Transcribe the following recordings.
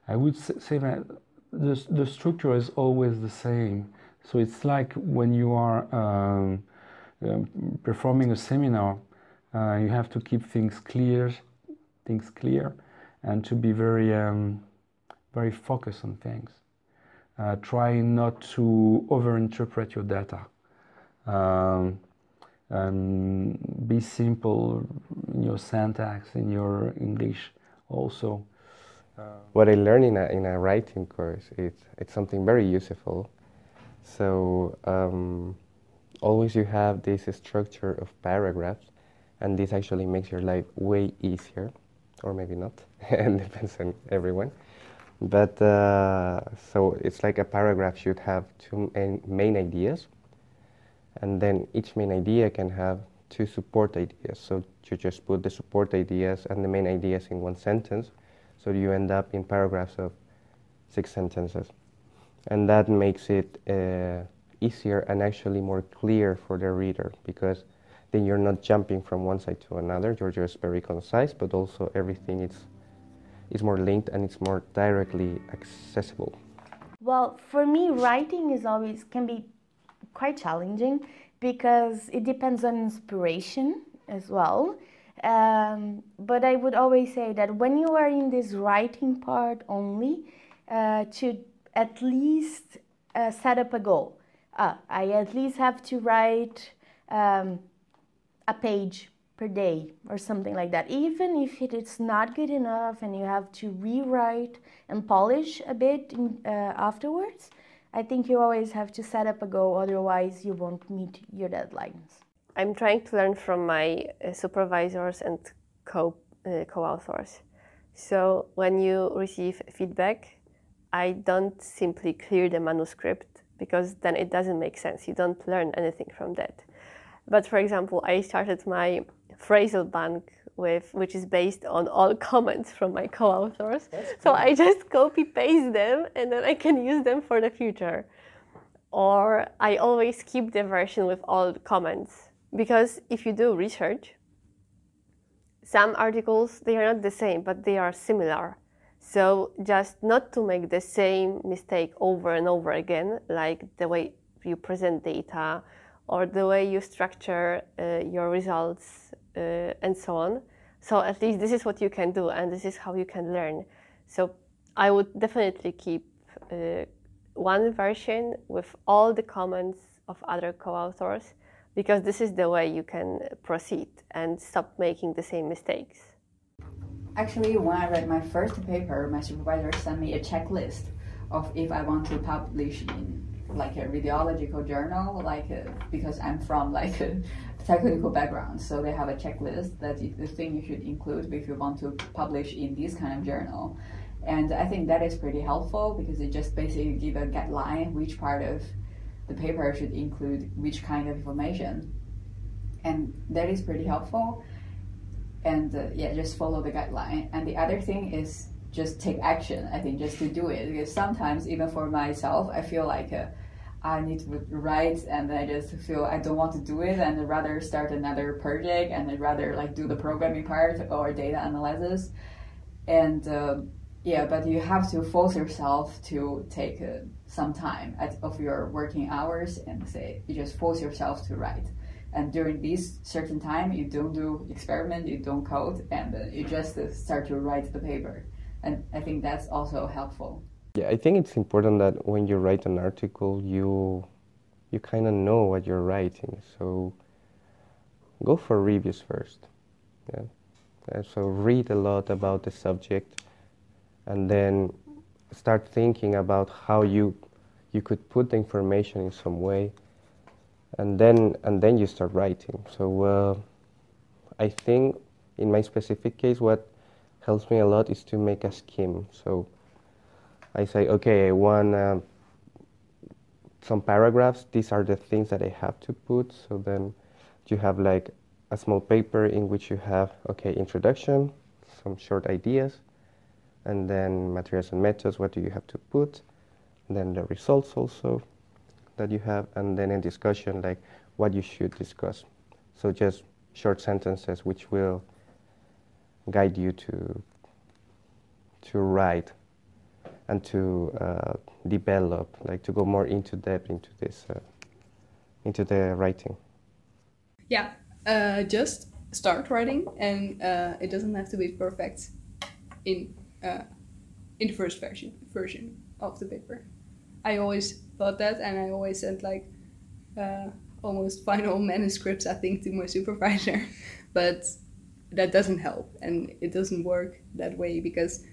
I would say that the structure is always the same. So it's like when you are performing a seminar, you have to keep things clear, and to be very focused on things. Try not to overinterpret your data. Be simple in your syntax, in your English also. What I learned in a writing course, it's something very useful. So always you have this structure of paragraphs, and this actually makes your life way easier, or maybe not, and depends on everyone. But so it's like a paragraph should have two main ideas, and then each main idea can have two support ideas. So you just put the support ideas and the main ideas in one sentence, so you end up in paragraphs of 6 sentences. And that makes it easier and actually more clear for the reader, because then you're not jumping from one side to another, you're just very concise, but also everything is more linked and it's more directly accessible. Well, for me, writing can be quite challenging because it depends on inspiration as well. But I would always say that when you are in this writing part only, to at least set up a goal. I at least have to write a page per day or something like that. Even if it's not good enough and you have to rewrite and polish a bit afterwards, I think you always have to set up a goal, otherwise you won't meet your deadlines. I'm trying to learn from my supervisors and co-authors. So when you receive feedback, I don't simply clear the manuscript, because then it doesn't make sense. You don't learn anything from that. But for example, I started my phrasal bank which is based on all comments from my co-authors. So I just copy-paste them and then I can use them for the future. Or I always keep the version with all the comments. Because if you do research, some articles, they are not the same, but they are similar. So just not to make the same mistake over and over again, like the way you present data or the way you structure your results and so on. So at least this is what you can do and this is how you can learn. So I would definitely keep one version with all the comments of other co-authors, because this is the way you can proceed and stop making the same mistakes. Actually, when I read my first paper, my supervisor sent me a checklist of if I want to publish in like a radiological journal, because I'm from like a technical background, so they have a checklist that the thing you should include if you want to publish in this kind of journal. And I think that is pretty helpful, because it just basically gives a guideline which part of the paper should include which kind of information. And that is pretty helpful. And yeah, just follow the guideline. And the other thing is just take action, I think, just to do it. Because sometimes, even for myself, I feel like I need to write and I just feel I don't want to do it, and I'd rather start another project and I'd rather like do the programming part or data analysis. And yeah, but you have to force yourself to take some time of your working hours and say, you just force yourself to write. And during this certain time, you don't do experiment, you don't code, and you just start to write the paper. And I think that's also helpful. Yeah, I think it's important that when you write an article, you kind of know what you're writing. So go for reviews first. Yeah. So read a lot about the subject, and then start thinking about how you could put the information in some way. And then you start writing. So I think in my specific case, what helps me a lot is to make a scheme. So I say, okay, I want some paragraphs. These are the things that I have to put. So then you have like a small paper in which you have, okay, introduction, some short ideas, and then materials and methods, what do you have to put, and then the results also that you have, and then a discussion like what you should discuss. So just short sentences which will guide you to write and to develop, like to go more into depth into this, into the writing? Yeah, just start writing, and it doesn't have to be perfect in the first version of the paper. I always thought that, and I always sent like almost final manuscripts, I think, to my supervisor, but that doesn't help, and it doesn't work that way because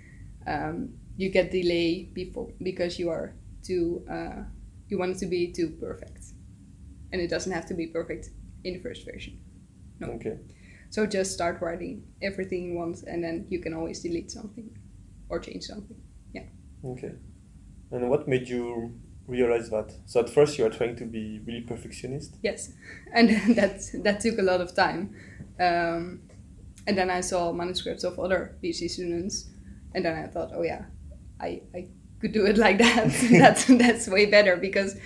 you get delay because you are too you want it to be too perfect, and it doesn't have to be perfect in the first version. No. Okay. So just start writing everything once, and then you can always delete something or change something. Yeah. Okay. And what made you realize that? So at first you were trying to be really perfectionist? Yes, and that took a lot of time. And then I saw manuscripts of other PhD students, and then I thought, oh yeah, I could do it like that. That's way better, because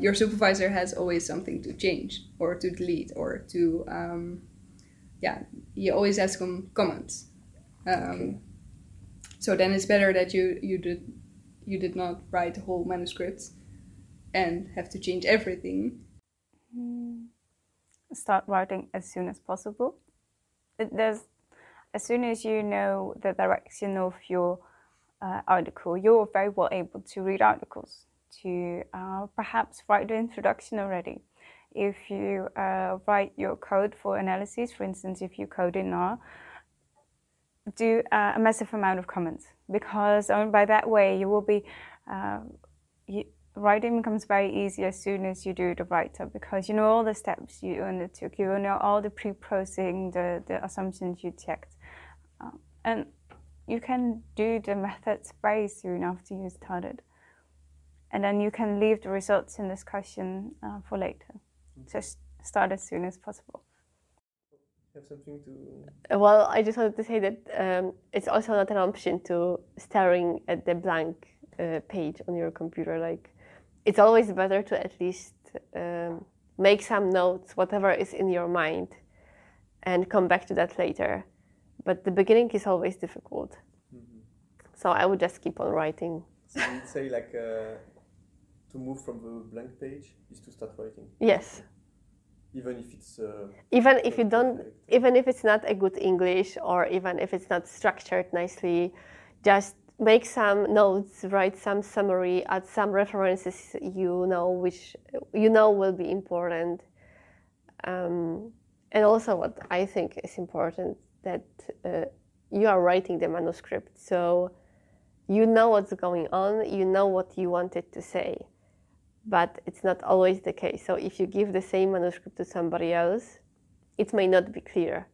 your supervisor has always something to change or to delete or to he always has some comments. Okay. So then it's better that you did not write the whole manuscript and have to change everything. Start writing as soon as possible. As soon as you know the direction of your article, you're very well able to read articles, to perhaps write the introduction already. If you write your code for analysis, for instance, if you code in R, do a massive amount of comments, because by that way you will be writing becomes very easy as soon as you do the write-up, because you know all the steps you undertook, you know all the pre-processing, the assumptions you checked, and you can do the methods very soon after you started, and then you can leave the results in discussion for later. Just start as soon as possible. Have something to... Well, I just wanted to say that it's also not an option to staring at the blank page on your computer. Like, it's always better to at least make some notes, whatever is in your mind, and come back to that later. But the beginning is always difficult. Mm-hmm. So I would just keep on writing. So you'd say like to move from the blank page is to start writing? Yes. Even if it's even if it's not a good English, or even if it's not structured nicely, just make some notes, write some summary, add some references which will be important. And also, what I think is important, that you are writing the manuscript, so you know what's going on, you know what you wanted to say. But it's not always the case. So if you give the same manuscript to somebody else, it may not be clear.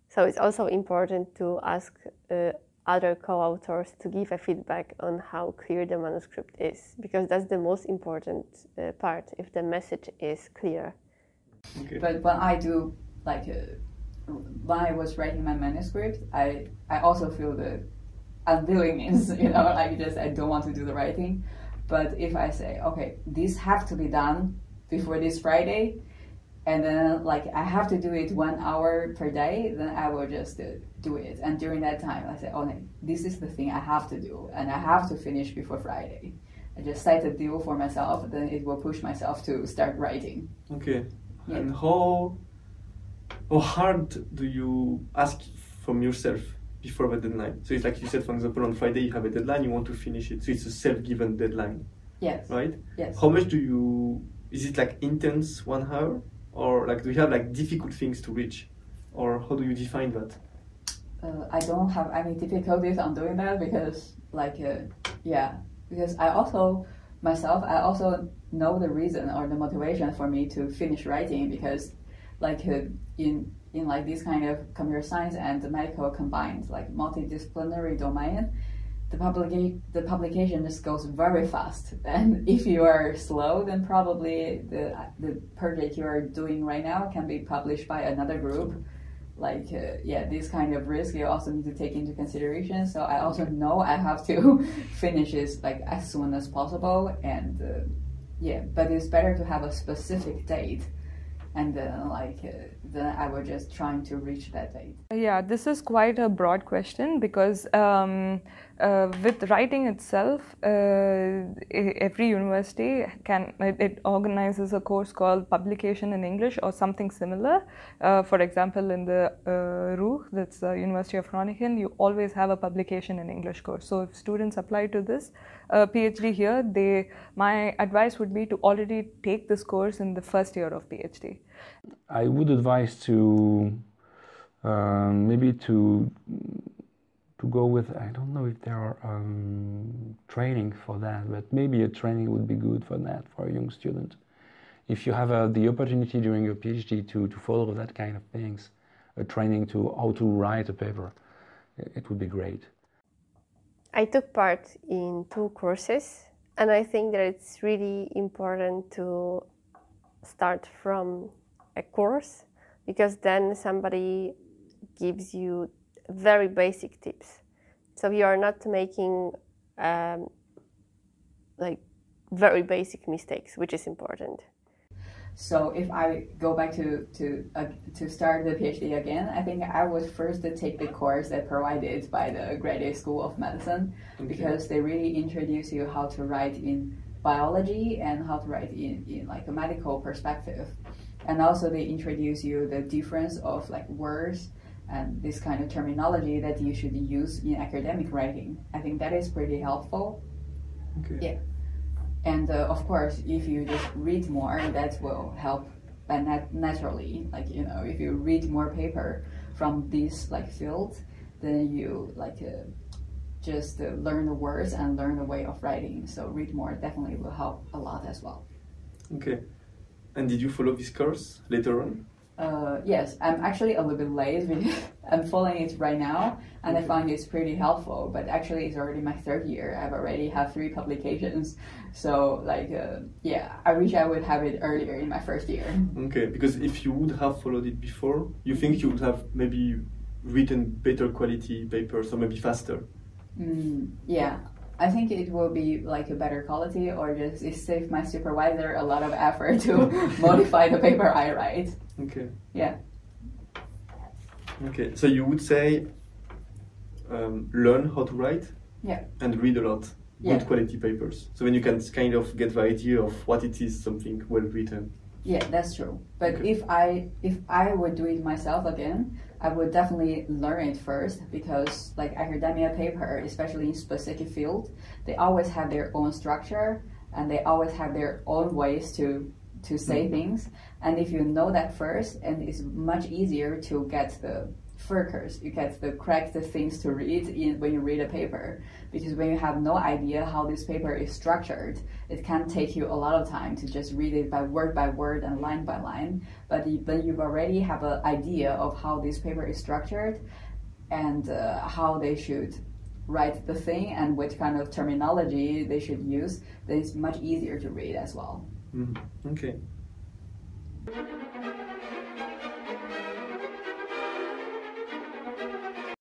So it's also important to ask other co-authors to give a feedback on how clear the manuscript is, because that's the most important part, if the message is clear. Okay. But when I do, like, when I was writing my manuscript, I also feel the unwillingness, like just I don't want to do the writing. But if I say, okay, these have to be done before this Friday, and then like I have to do it 1 hour per day, then I will just do it. And during that time, I say, oh, this is the thing I have to do, and I have to finish before Friday. I just set a deal for myself, then it will push myself to start writing. Okay. Yeah. And how hard do you ask from yourself before the deadline? So it's like you said, for example, on Friday you have a deadline, you want to finish it. So it's a self-given deadline. Yes. Right? Yes. How much is it like intense 1 hour? Or like do you have like difficult things to reach? Or how do you define that? I don't have any difficulties on doing that, because because I also know the reason or the motivation for me to finish writing, because like in like this kind of computer science and the medical combined, like multidisciplinary domain, the publication just goes very fast. And if you are slow, then probably the project you are doing right now can be published by another group. Like this kind of risk you also need to take into consideration. So I also know I have to finish this like as soon as possible. And but it's better to have a specific date. And then I was just trying to reach that date. Yeah, this is quite a broad question, because with writing itself, every university it organizes a course called Publication in English or something similar. For example, in the RU, that's University of Groningen, you always have a Publication in English course. So if students apply to this PhD here, my advice would be to already take this course in the first year of PhD. I would advise to maybe to go with, I don't know if there are training for that, but maybe a training would be good for that, for a young student. If you have the opportunity during your PhD to follow that kind of things, a training to how to write a paper, it would be great. I took part in 2 courses, and I think that it's really important to start from a course, because then somebody gives you very basic tips. So you are not making like very basic mistakes, which is important. So if I go back to start the PhD again, I think I would first take the course that provided by the Graduate School of Medicine, because they really introduce you how to write in biology and how to write in like a medical perspective. And also they introduce you the difference of like words and this kind of terminology that you should use in academic writing. I think that is pretty helpful. Okay. Yeah. And of course, if you just read more, that will help naturally. Like, you know, if you read more paper from this like field, then you like just learn the words and learn the way of writing. So read more definitely will help a lot as well. Okay. And did you follow this course later on? Yes, I'm actually a little bit late because I'm following it right now, and I find it's pretty helpful. But actually, it's already my 3rd year. I've already have 3 publications. So, like, yeah, I wish I would have it earlier in my 1st year. Okay, because if you would have followed it before, you think you would have maybe written better quality papers or maybe faster? Yeah. I think it will be like a better quality, or just it saves my supervisor a lot of effort to modify the paper I write. Okay. Yeah. Okay, so you would say learn how to write, yeah, and read a lot good quality papers. So then you can kind of get the idea of what it is, something well written. Yeah, that's true. But Okay. if I would do it myself again, I would definitely learn it first, because like academia paper, especially in specific field, they always have their own structure and they always have their own ways to say things. And if you know that first, and it's much easier to get the focus, you get the correct things to read in when you read a paper. Because when you have no idea how this paper is structured, it can take you a lot of time to just read it by word and line by line. But when you already have an idea of how this paper is structured and how they should write the thing and what kind of terminology they should use, then it's much easier to read as well. Okay.